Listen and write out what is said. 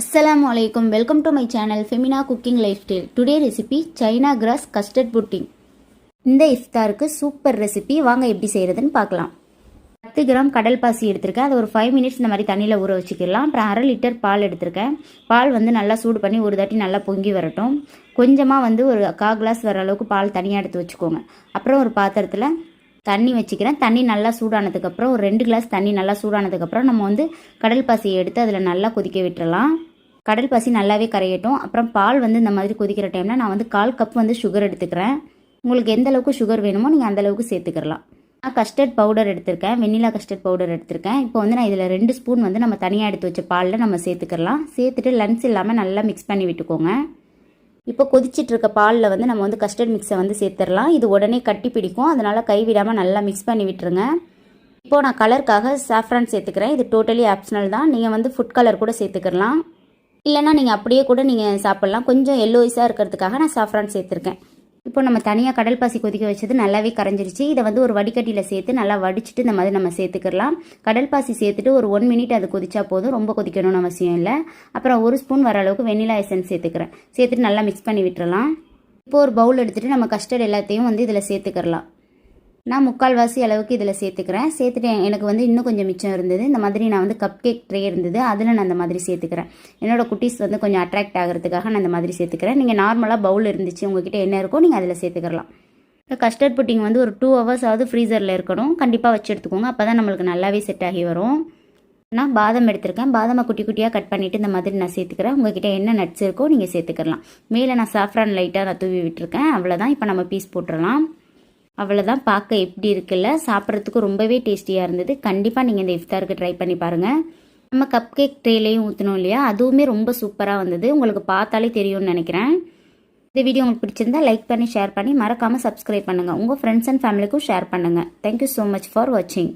Assalamu alaikum. Welcome to my channel Femina Cooking Lifestyle. Today recipe China grass custard pudding. இந்த இஃப்தாருக்கு super recipe. வாங்க எப்படி செய்யறதுன்னு பார்க்கலாம். 10 gram கடல் பாசி எடுத்திருக்கேன். அது ஒரு 5 மினிட்ஸ் இந்த மாதிரி தண்ணியில் ஊற வச்சுக்கலாம். அப்புறம் 1/2 லிட்டர் பால் எடுத்திருக்கேன். பால் வந்து நல்லா சூடு பண்ணி ஒரு தாட்டி நல்லா பொங்கி வரட்டும். கொஞ்சமாக வந்து ஒரு 1/4 கிளாஸ் வர அளவுக்கு பால் தனியாக எடுத்து வச்சுக்கோங்க. அப்புறம் ஒரு பாத்திரத்தில் தண்ணி வச்சுக்கிறேன். தண்ணி நல்லா சூடானதுக்கப்புறம் ஒரு 2 கிளாஸ் தண்ணி நல்லா சூடானதுக்கப்புறம் நம்ம வந்து கடல் பாசியை எடுத்து அதில் நல்லா கொதிக்க விட்டுறலாம். கடல் பாசி நல்லாவே கரையட்டும். அப்புறம் பால் வந்து இந்த மாதிரி கொதிக்கிற டைமில் நான் வந்து 1/4 கப் வந்து சுகர் எடுத்துக்கிறேன். உங்களுக்கு எந்த அளவுக்கு சுகர் வேணுமோ நீங்கள் அந்த அளவுக்கு சேர்த்துக்கலாம். நான் கஸ்டர்ட் பவுடர் எடுத்திருக்கேன், வெண்ணிலா கஸ்டர்ட் பவுடர் எடுத்திருக்கேன். இப்போ வந்து நான் இதில் 2 ஸ்பூன் வந்து நம்ம தனியாக எடுத்து வச்ச பாலில் நம்ம சேர்த்துக்கலாம். சேர்த்துட்டு லன்ஸ் இல்லாமல் நல்லா மிக்ஸ் பண்ணி விட்டுக்கோங்க. இப்போ கொதிச்சிட்டு இருக்க பாலில் வந்து நம்ம வந்து கஸ்டர்ட் மிக்ஸை வந்து சேர்த்துடலாம். இது உடனே கட்டி பிடிக்கும், அதனால் கைவிடாமல் நல்லா மிக்ஸ் பண்ணி விட்டுருங்க. இப்போது நான் கலருக்காக சாஃப்ரான் சேர்த்துக்கிறேன். இது டோட்டலி ஆப்ஷனல் தான். நீங்கள் வந்து ஃபுட் கலர் கூட சேர்த்துக்கலாம், இல்லைனா நீங்கள் அப்படியே கூட நீங்கள் சாப்பிட்லாம். கொஞ்சம் எல்லோயிஸாக இருக்கிறதுக்காக நான் சாஃப்ரான் சேர்த்துருக்கேன். இப்போ நம்ம தனியாக கடல் பாசி கொதிக்க வச்சது நல்லாவே கரைஞ்சிருச்சு. இதை வந்து ஒரு வடிகட்டியில் சேர்த்து நல்லா வடிச்சிட்டு இந்த மாதிரி நம்ம சேர்த்துக்கலாம். கடல் பாசி சேர்த்துட்டு ஒரு 1 மினிட் அது கொதிச்சா போதும், ரொம்ப கொதிக்கணும்னு அவசியம் இல்லை. அப்புறம் 1 ஸ்பூன் வர அளவுக்கு வெண்ணிலா எசன்ஸ் சேர்த்துக்கிறேன். சேர்த்துட்டு நல்லா மிக்ஸ் பண்ணி விட்டுறலாம். இப்போ ஒரு பவுல் எடுத்துகிட்டு நம்ம கஸ்டர்ட் எல்லாத்தையும் வந்து இதில் சேர்த்துக்கலாம். நான் 3/4 வாசி அளவுக்கு இதில் சேர்த்துக்கிறேன். சேர்த்துட்டு எனக்கு வந்து இன்னும் கொஞ்சம் மிச்சம் இருந்தது. இந்த மாதிரி நான் வந்து கப் கேக் ட்ரே இருந்தது, அதில் நான் அந்த மாதிரி சேர்த்துக்கிறேன். என்னோட குட்டீஸ் வந்து கொஞ்சம் அட்ராக்ட் ஆகிறதுக்காக நான் இந்த மாதிரி சேர்த்துக்கிறேன். நீங்கள் நார்மலாக பவுல் இருந்துச்சு உங்ககிட்ட என்ன இருக்கோ நீங்கள் அதில் சேர்த்துக்கலாம். இப்போ கஸ்டர்ட் புட்டிங் வந்து ஒரு 2 ஹவர்ஸ் ஆகுது ஃப்ரீசரில் இருக்கணும். கண்டிப்பாக வச்சு எடுத்துக்கோங்க, அப்போ தான் நம்மளுக்கு நல்லாவே செட் ஆகி வரும். நான் பாதாம் எடுத்திருக்கேன். பாதாமை குட்டி குட்டியாக கட் பண்ணிவிட்டு இந்த மாதிரி நான் சேர்த்துக்கிறேன். உங்ககிட்ட என்ன நட்ஸ் இருக்கோ நீங்கள் சேர்த்துக்கலாம். மேலே நான் சாஃப்ரான் லைட்டாக நான் தூவி விட்டுருக்கேன். அவ்வளோதான். இப்போ நம்ம பீஸ் போட்டுடலாம். அவ்வளோதான். பார்க்க எப்படி இருக்குல்ல, சாப்பிட்றதுக்கு ரொம்பவே டேஸ்டியாக இருந்தது. கண்டிப்பாக நீங்கள் இந்த இஃப்தாருக்கு ட்ரை பண்ணி பாருங்கள். நம்ம கப் கேக் ட்ரேலையும் ஊற்றணும் இல்லையா, அதுவுமே ரொம்ப சூப்பராக வந்தது. உங்களுக்கு பார்த்தாலே தெரியும்னு நினைக்கிறேன். இந்த வீடியோ உங்களுக்கு பிடிச்சிருந்தா லைக் பண்ணி ஷேர் பண்ணி மறக்காமல் சப்ஸ்கிரைப் பண்ணுங்கள். உங்கள் ஃப்ரெண்ட்ஸ் அண்ட் ஃபேமிலிக்கும் ஷேர் பண்ணுங்கள். தேங்க்யூ ஸோ மச் ஃபார் வாட்சிங்.